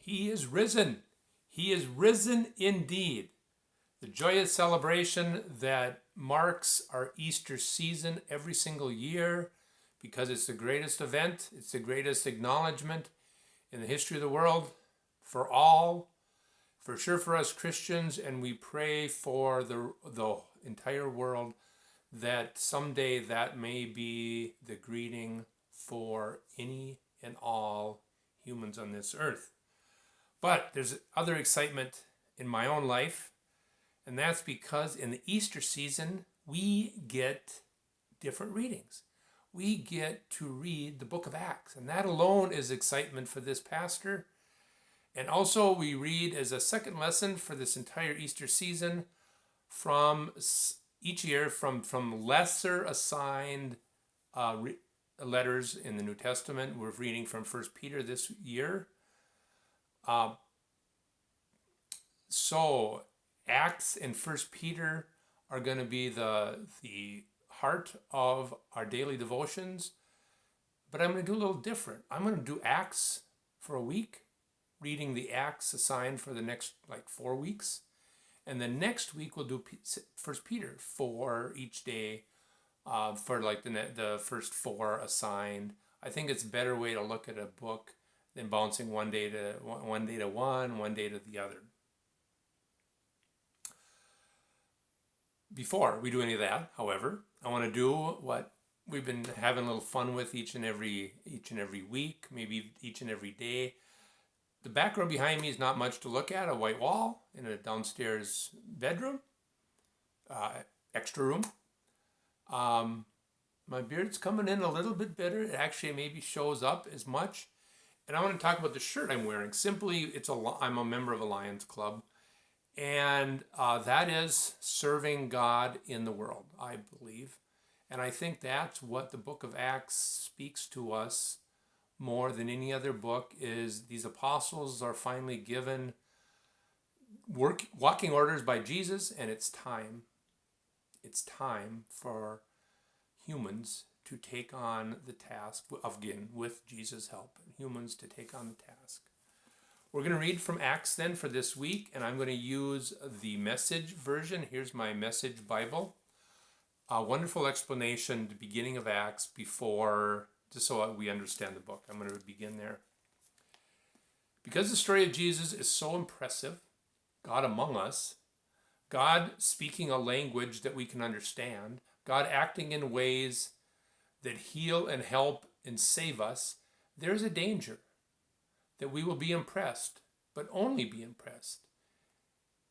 He is risen. He is risen indeed. The joyous celebration that marks our Easter season every single year because it's the greatest event, it's the greatest acknowledgement in the history of the world for all, for sure for us Christians, and we pray for the entire world that someday that may be the greeting for any and all humans on this earth. But there's other excitement in my own life, and that's because in the Easter season, we get different readings. We get to read the book of Acts, and that alone is excitement for this pastor. And also, we read as a second lesson for this entire Easter season from each year from lesser assigned letters in the New Testament. We're reading from 1 Peter this year. So Acts and 1 Peter are going to be the heart of our daily devotions, but I'm going to do a little different. I'm going to do Acts for a week, reading the Acts assigned for the next 4 weeks, and then next week we'll do 1 Peter for each day, for the first 4 assigned. I think it's a better way to look at a book than bouncing one day to one day to the other. Before we do any of that, however, I want to do what we've been having a little fun with each and every week, maybe each and every day. The background behind me is not much to look at, a white wall in a downstairs bedroom, extra room. My beard's coming in a little bit better. It actually maybe shows up as much. And I want to talk about the shirt I'm wearing. Simply, I'm a member of a Lions Club. And that is serving God in the world, I believe. And I think that's what the book of Acts speaks to us more than any other book, is these apostles are finally given walking orders by Jesus, and it's time. It's time for humans to take on the task, again, with Jesus' help, humans to take on the task. We're going to read from Acts then for this week, and I'm going to use the Message version. Here's my Message Bible. A wonderful explanation, the beginning of Acts, just so we understand the book. I'm going to begin there. Because the story of Jesus is so impressive, God among us, God speaking a language that we can understand, God acting in ways that heal and help and save us, there's a danger that we will be impressed, but only be impressed,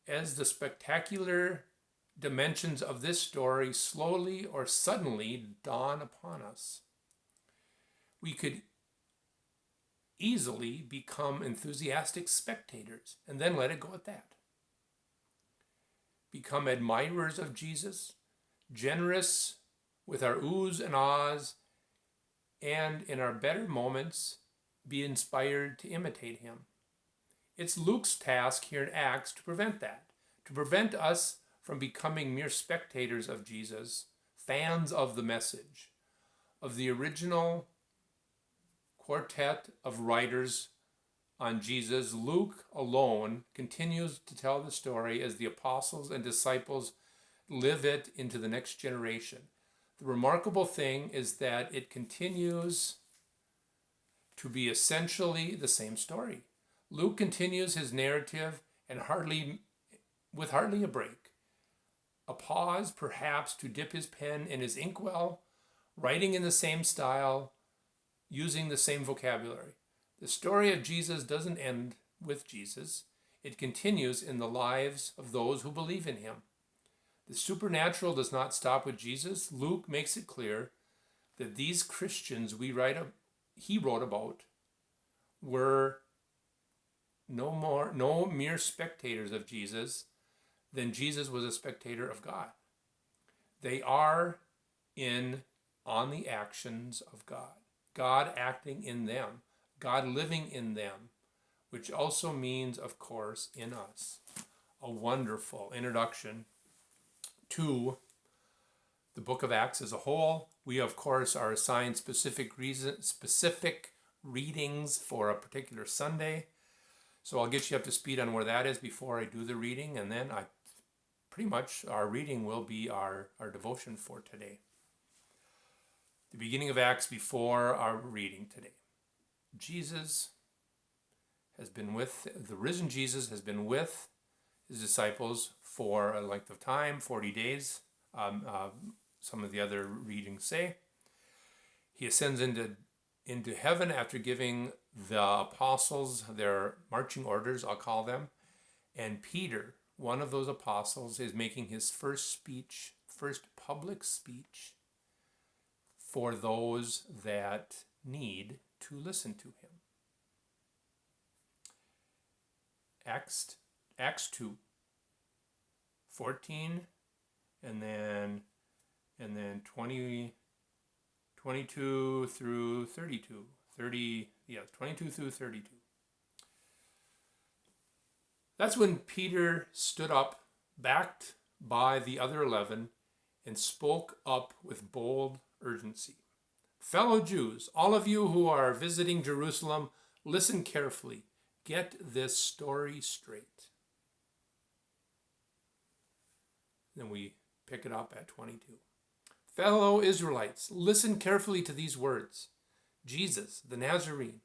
as the spectacular dimensions of this story slowly or suddenly dawn upon us. We could easily become enthusiastic spectators and then let it go at that. Become admirers of Jesus, generous with our oohs and ahs, and in our better moments, be inspired to imitate him. It's Luke's task here in Acts to prevent that, to prevent us from becoming mere spectators of Jesus, fans of the message, of the original quartet of writers on Jesus. Luke alone continues to tell the story as the apostles and disciples live it into the next generation. The remarkable thing is that it continues to be essentially the same story. Luke continues his narrative and with hardly a break. A pause, perhaps, to dip his pen in his inkwell, writing in the same style, using the same vocabulary. The story of Jesus doesn't end with Jesus. It continues in the lives of those who believe in him. The supernatural does not stop with Jesus. Luke makes it clear that these Christians he wrote about were no mere spectators of Jesus than Jesus was a spectator of God. They are on the actions of God. God acting in them, God living in them, which also means, of course, in us. A wonderful introduction to the book of Acts as a whole. We, of course, are assigned specific readings for a particular Sunday. So I'll get you up to speed on where that is before I do the reading, and then pretty much our reading will be our devotion for today. The beginning of Acts before our reading today. The risen Jesus has been with his disciples for a length of time, 40 days. Some of the other readings say. He ascends into heaven after giving the apostles their marching orders, I'll call them. And Peter, one of those apostles, is making his first public speech for those that need to listen to him. Acts 2, 14, and then 22 through 32. 22 through 32. That's when Peter stood up, backed by the other 11, and spoke up with bold urgency. Fellow Jews, all of you who are visiting Jerusalem, listen carefully. Get this story straight. Then we pick it up at 22. Fellow Israelites, listen carefully to these words. Jesus, the Nazarene,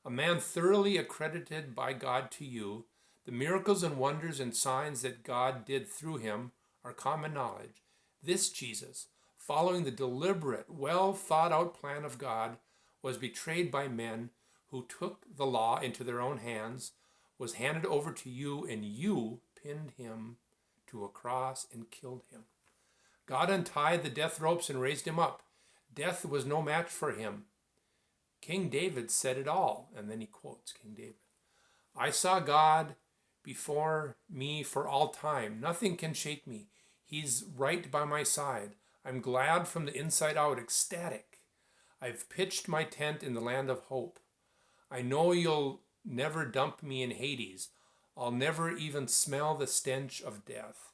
a man thoroughly accredited by God to you, the miracles and wonders and signs that God did through him are common knowledge. This Jesus, following the deliberate, well thought out plan of God, was betrayed by men who took the law into their own hands, was handed over to you, and you pinned him to a cross and killed him. God untied the death ropes and raised him up. Death was no match for him. King David said it all, and then he quotes King David. I saw God before me for all time. Nothing can shake me. He's right by my side. I'm glad from the inside out, ecstatic. I've pitched my tent in the land of hope. I know you'll never dump me in Hades. I'll never even smell the stench of death.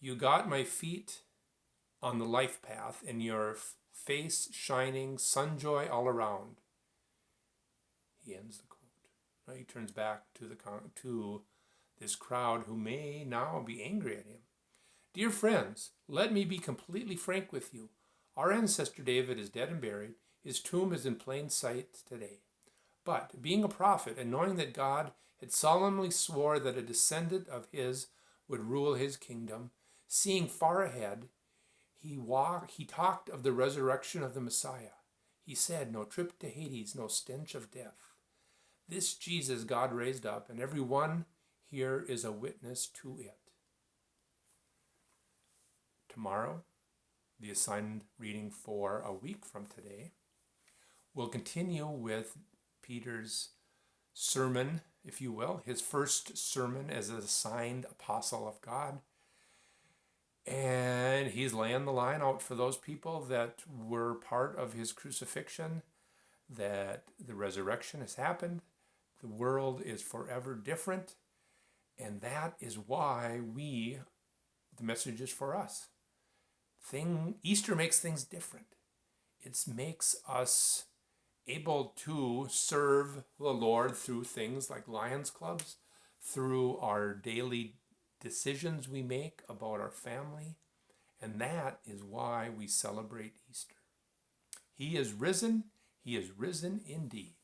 You got my feet on the life path and your face shining, sun joy all around. He ends the quote. Now he turns back to this crowd who may now be angry at him. Dear friends, let me be completely frank with you. Our ancestor David is dead and buried. His tomb is in plain sight today. But being a prophet and knowing that God had solemnly swore that a descendant of his would rule his kingdom, seeing far ahead, he talked of the resurrection of the Messiah. He said, no trip to Hades, no stench of death. This Jesus God raised up, and everyone here is a witness to it. Tomorrow, the assigned reading for a week from today, we'll continue with Peter's sermon, if you will, his first sermon as an assigned apostle of God. And he's laying the line out for those people that were part of his crucifixion, that the resurrection has happened, the world is forever different, and that is why the message is for us. Easter makes things different. It makes us able to serve the Lord through things like Lions Clubs, through our daily decisions we make about our family, and that is why we celebrate Easter. He is risen indeed.